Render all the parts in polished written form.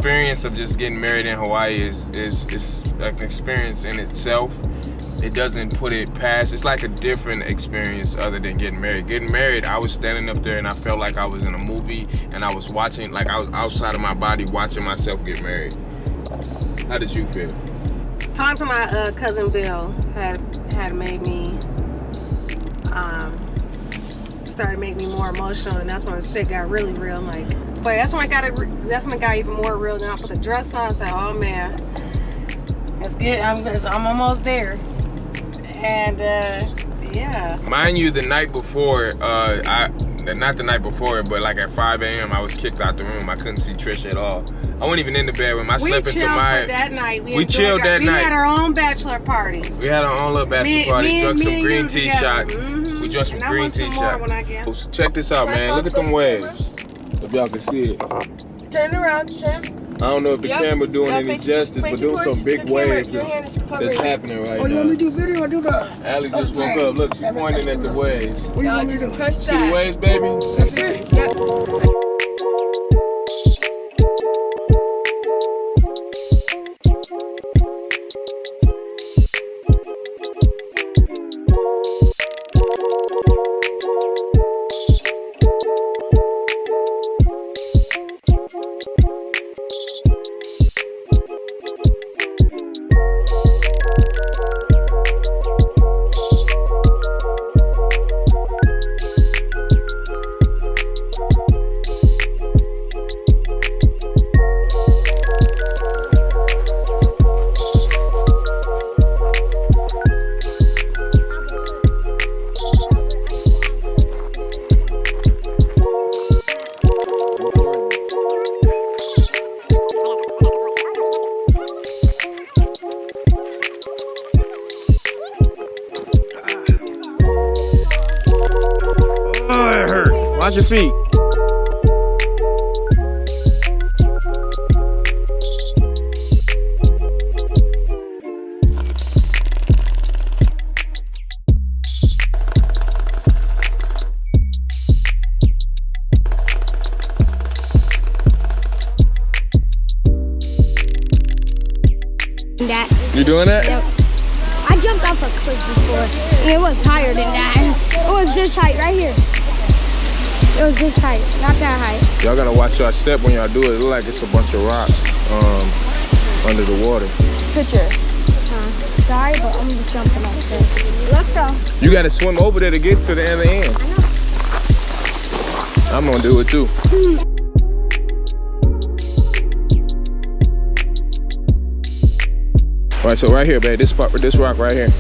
experience of just getting married in Hawaii is like an experience in itself. It doesn't put it past. It's like a different experience other than getting married. Getting married, I was standing up there and I felt like I was in a movie and I was watching, like I was outside of my body watching myself get married. How did you feel? Talking to my cousin Bill had made me started making me more emotional, and that's when the shit got really real. I'm like, but that's when it got even more real. Then I put the dress on. I said, oh man, it's good. I'm almost there. And yeah. Mind you, the night before, not the night before, but like at 5 a.m. I was kicked out the room. I couldn't see Trish at all. I wasn't even in the bedroom. I slept into my. That night. We chilled that night. We had our own bachelor party. We had our own little bachelor party. Drunk some green tea shots. We drank some green tea shots. Check this out, man. Look at them waves. If y'all can see it. Turn around, Tim. I don't know if the camera doing any justice, but there was some big waves that's happening right now. You want me to do video or do that? Allie just woke up. Look, she's pointing at the waves. What do you want me to do? See the waves, baby? That's it. Watch your feet. You doing that? Yep. I jumped off a cliff before. It was higher than that. It was this height right here. It was this height, not that height. Y'all gotta watch your step when y'all do it. It look like it's a bunch of rocks under the water. Picture. Sorry, but I'm just jumping off there. Let's go. You gotta swim over there to get to the other end. I know. I'm gonna do it too. All right, so right here, babe, this rock right here.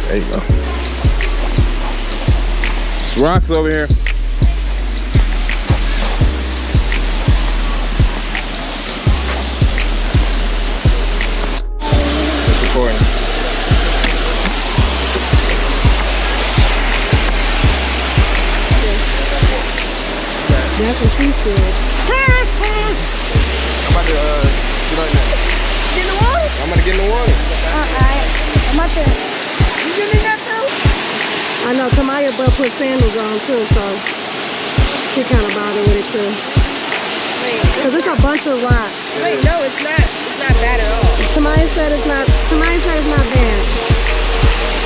There you go. There's rocks over here. It's recording. That's what she said. I'm about to get on there. Get in the water? I'm gonna get in the water. Alright. I'm about to. You getting in that too? I know Tamaya but put sandals on too, so she kind of bothered with it too. Cause it's a bunch of rocks. Wait, no, it's not. It's not bad at all. Tamaya said it's not. Tamaya said it's not bad.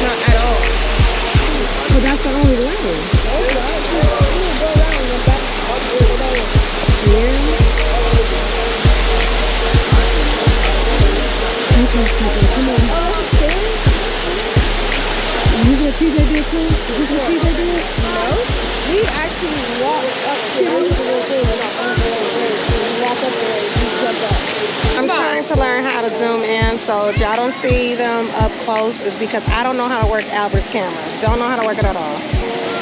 Not at all. But that's the only way. Yeah. Okay, TJ, come on. Is this what TJ did too? Is this what TJ did? No. We actually walked up I'm trying to learn how to zoom in, so if y'all don't see them up close, it's because I don't know how to work Albert's camera. Don't know how to work it at all.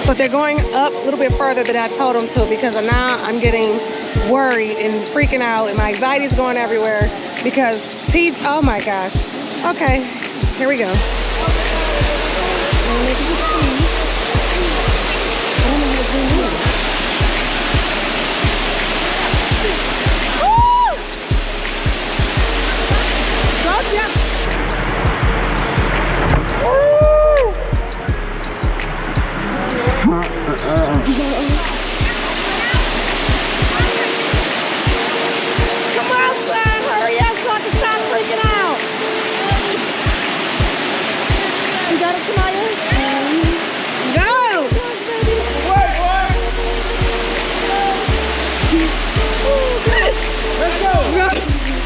But they're going up a little bit further than I told them to, because now I'm getting worried and freaking out, and my anxiety's going everywhere because oh my gosh. Okay, here we go.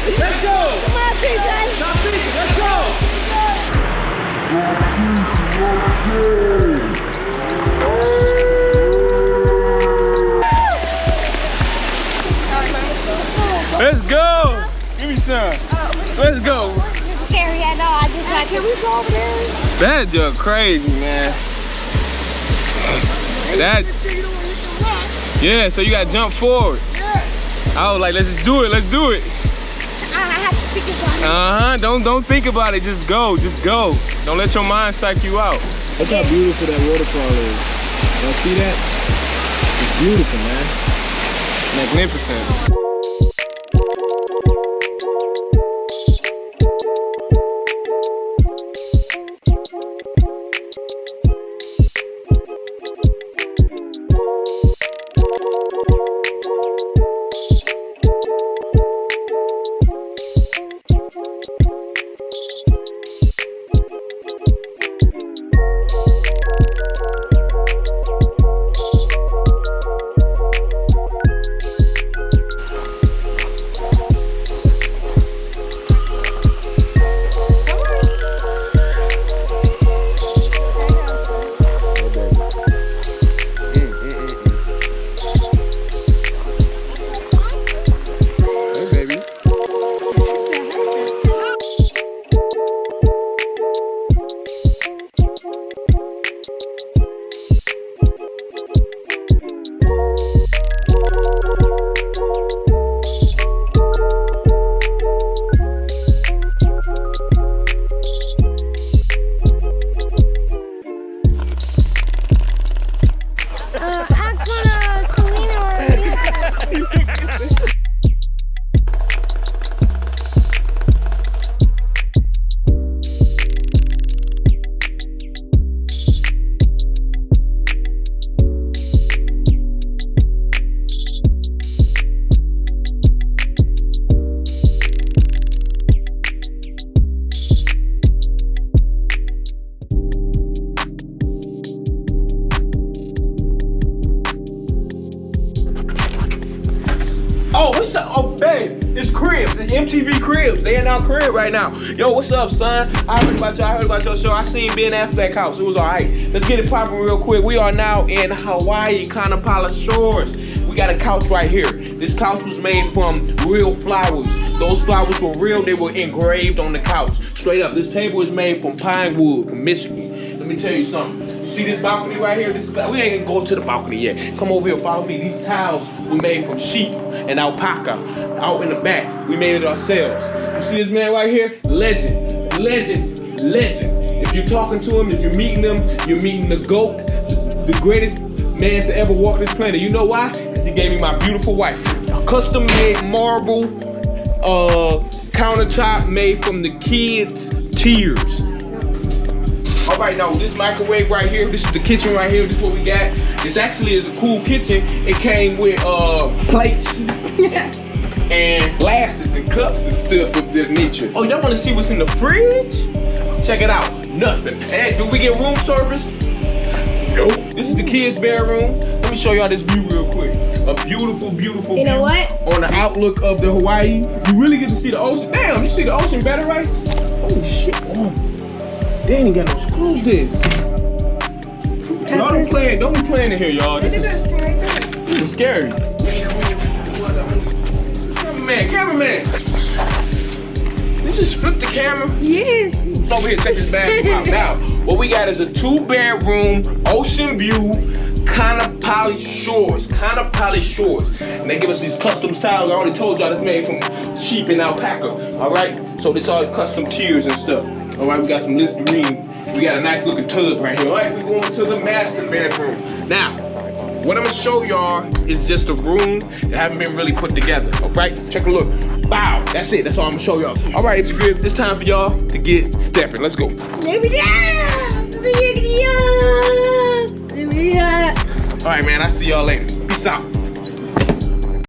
Let's go. Come on, TJ. Stop thinking. Let's go. Let's go. Give me some. Let's go. Scary, I know. I just had to. Can we go over there? That just crazy, man. That. Yeah, so you gotta jump forward. I was like, let's just do it. Let's do it. I have to speak it on. Don't think about it. Just go. Just go. Don't let your mind psych you out. Look how beautiful that waterfall is. Y'all see that? It's beautiful, man. Magnificent. Oh, what's up? Oh, babe, it's Cribs. It's MTV Cribs. They in our crib right now. Yo, what's up, son? I heard about y'all. I heard about your show. I seen Ben Affleck house. It was all right. Let's get it popping real quick. We are now in Hawaii, Kanapala Shores. We got a couch right here. This couch was made from real flowers. Those flowers were real. They were engraved on the couch. Straight up. This table is made from pine wood from Michigan. Let me tell you something. You see this balcony right here? We ain't gonna go to the balcony yet. Come over here, follow me. These tiles were made from sheep and alpaca out in the back. We made it ourselves. You see this man right here? Legend, legend, legend. If you're talking to him, if you're meeting him, you're meeting the GOAT, the greatest man to ever walk this planet. You know why? Because he gave me my beautiful wife. A custom made marble countertop made from the kids' tears. All right, now this microwave right here, this is the kitchen right here, this is what we got. This actually is a cool kitchen. It came with plates and glasses and cups and stuff of this nature. Oh, y'all wanna see what's in the fridge? Check it out, nothing. Hey, do we get room service? Nope. This is the kids' bedroom. Let me show y'all this view real quick. A beautiful, beautiful view. You know what? On the outlook of the Hawaii. You really get to see the ocean. Damn, you see the ocean better, right? Holy shit, oh. They ain't got no screws this. Y'all don't be playing in here, y'all. This is scary. Cameraman. You just flip the camera. Yes. Over here, check this bathroom out. Now, what we got is a 2-bedroom, ocean view, Kanapali Shores. Kanapali Shores. And they give us these custom styles. I already told y'all that's made from sheep and alpaca. Alright? So this all custom tiers and stuff. Alright, we got some Listerine. We got a nice looking tub right here. Alright, we going to the master bedroom. Now, what I'm gonna show y'all is just a room that haven't been really put together. Alright, take a look. Wow, that's it. That's all I'm gonna show y'all. Alright, it's time for y'all to get stepping. Let's go. Alright, man, I'll see y'all later. Peace out.